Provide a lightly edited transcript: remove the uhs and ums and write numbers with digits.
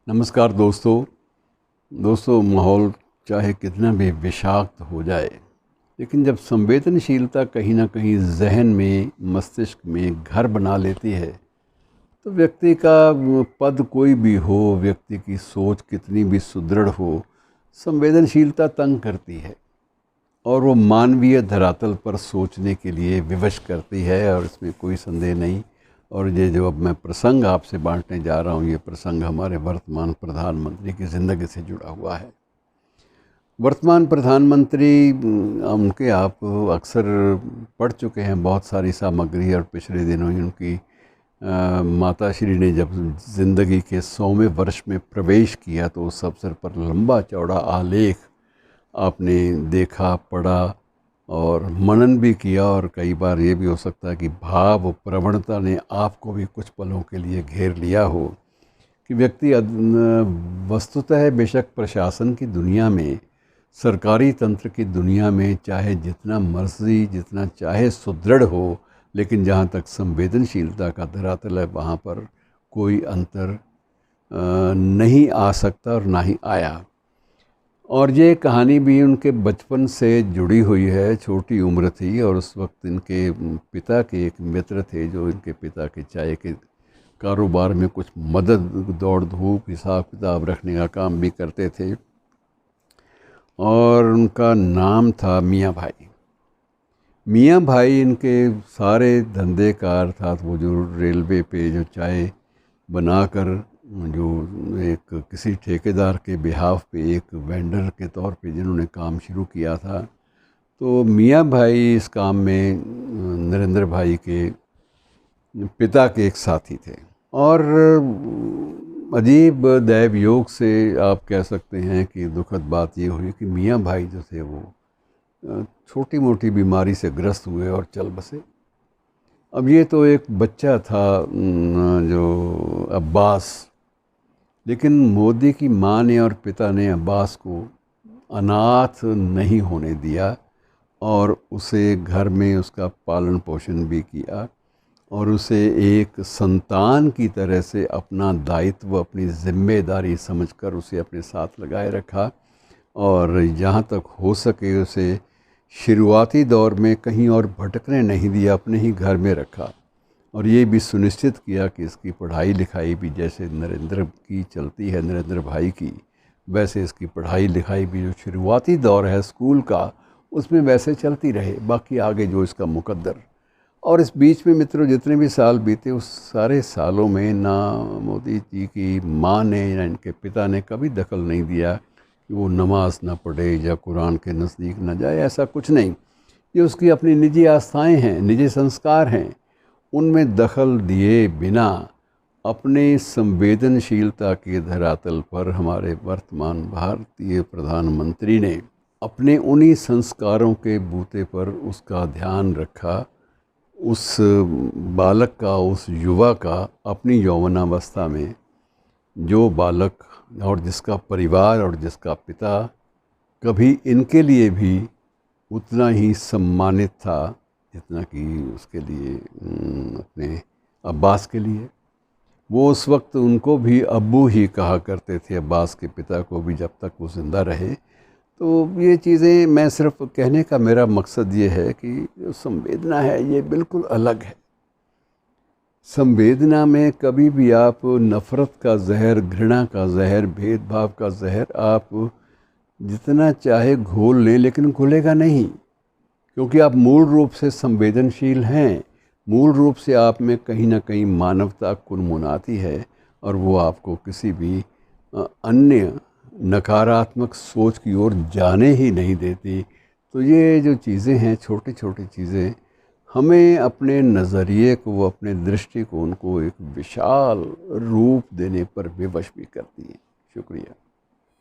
नमस्कार दोस्तों माहौल चाहे कितना भी विषाक्त हो जाए, लेकिन जब संवेदनशीलता कहीं ना कहीं जहन में, मस्तिष्क में घर बना लेती है, तो व्यक्ति का वो पद कोई भी हो, व्यक्ति की सोच कितनी भी सुदृढ़ हो, संवेदनशीलता तंग करती है और वो मानवीय धरातल पर सोचने के लिए विवश करती है, और इसमें कोई संदेह नहीं। और ये जो अब मैं प्रसंग आपसे बांटने जा रहा हूँ, ये प्रसंग हमारे वर्तमान प्रधानमंत्री की ज़िंदगी से जुड़ा हुआ है। वर्तमान प्रधानमंत्री उनके आप अक्सर पढ़ चुके हैं बहुत सारी सामग्री, और पिछले दिनों ही उनकी माता श्री ने जब ज़िंदगी के 100वें वर्ष में प्रवेश किया, तो उस अवसर पर लंबा चौड़ा आलेख आपने देखा, पढ़ा और मनन भी किया। और कई बार ये भी हो सकता है कि भाव प्रवणता ने आपको भी कुछ पलों के लिए घेर लिया हो कि व्यक्ति वस्तुतः बेशक प्रशासन की दुनिया में, सरकारी तंत्र की दुनिया में चाहे जितना मर्जी, जितना चाहे सुदृढ़ हो, लेकिन जहाँ तक संवेदनशीलता का धरातल है, वहाँ पर कोई अंतर नहीं आ सकता और ना ही आया। और ये कहानी भी उनके बचपन से जुड़ी हुई है। छोटी उम्र थी और उस वक्त इनके पिता के एक मित्र थे, जो इनके पिता के चाय के कारोबार में कुछ मदद, दौड़ धूप, हिसाब किताब रखने का काम भी करते थे, और उनका नाम था मियाँ भाई। मियाँ भाई इनके सारे धंधे का, अर्थात वो जो रेलवे पे जो चाय बनाकर, जो एक किसी ठेकेदार के बिहाफ पे एक वेंडर के तौर पे जिन्होंने काम शुरू किया था, तो मियाँ भाई इस काम में नरेंद्र भाई के पिता के एक साथी थे। और अजीब दैव योग से आप कह सकते हैं कि दुखद बात ये हुई कि मियाँ भाई जो थे वो छोटी मोटी बीमारी से ग्रस्त हुए और चल बसे। अब ये तो एक बच्चा था जो अब्बास, लेकिन मोदी की माँ ने और पिता ने अब्बास को अनाथ नहीं होने दिया और उसे घर में उसका पालन पोषण भी किया, और उसे एक संतान की तरह से अपना दायित्व, अपनी जिम्मेदारी समझकर उसे अपने साथ लगाए रखा, और जहाँ तक हो सके उसे शुरुआती दौर में कहीं और भटकने नहीं दिया, अपने ही घर में रखा। और ये भी सुनिश्चित किया कि इसकी पढ़ाई लिखाई भी जैसे नरेंद्र की चलती है, नरेंद्र भाई की, वैसे इसकी पढ़ाई लिखाई भी जो शुरुआती दौर है स्कूल का, उसमें वैसे चलती रहे, बाकी आगे जो इसका मुकद्दर। और इस बीच में मित्रों जितने भी साल बीते, उस सारे सालों में ना मोदी जी की माँ ने या इनके पिता ने कभी दखल नहीं दिया कि वो नमाज ना पढ़े या कुरान के नज़दीक ना जाए, ऐसा कुछ नहीं। ये उसकी अपनी निजी आस्थाएं हैं, निजी संस्कार हैं, उनमें दखल दिए बिना अपने संवेदनशीलता के धरातल पर हमारे वर्तमान भारतीय प्रधानमंत्री ने अपने उन्हीं संस्कारों के बूते पर उसका ध्यान रखा, उस बालक का, उस युवा का अपनी यौवनावस्था में, जो बालक और जिसका परिवार और जिसका पिता कभी इनके लिए भी उतना ही सम्मानित था जितना कि उसके लिए अपने अब्बास के लिए। वो उस वक्त उनको भी अब्बू ही कहा करते थे, अब्बास के पिता को भी, जब तक वो ज़िंदा रहे। तो ये चीज़ें, मैं सिर्फ कहने का मेरा मकसद ये है कि जो संवेदना है ये बिल्कुल अलग है। संवेदना में कभी भी आप नफ़रत का जहर, घृणा का जहर, भेदभाव का जहर आप जितना चाहे घोल लें, लेकिन घुलेगा नहीं, क्योंकि आप मूल रूप से संवेदनशील हैं। मूल रूप से आप में कहीं ना कहीं मानवता कुनमुनाती है, और वो आपको किसी भी अन्य नकारात्मक सोच की ओर जाने ही नहीं देती। तो ये जो चीज़ें हैं, छोटी छोटी चीज़ें, हमें अपने नज़रिए को, अपने दृष्टिकोण को एक विशाल रूप देने पर विवश भी करती हैं। शुक्रिया।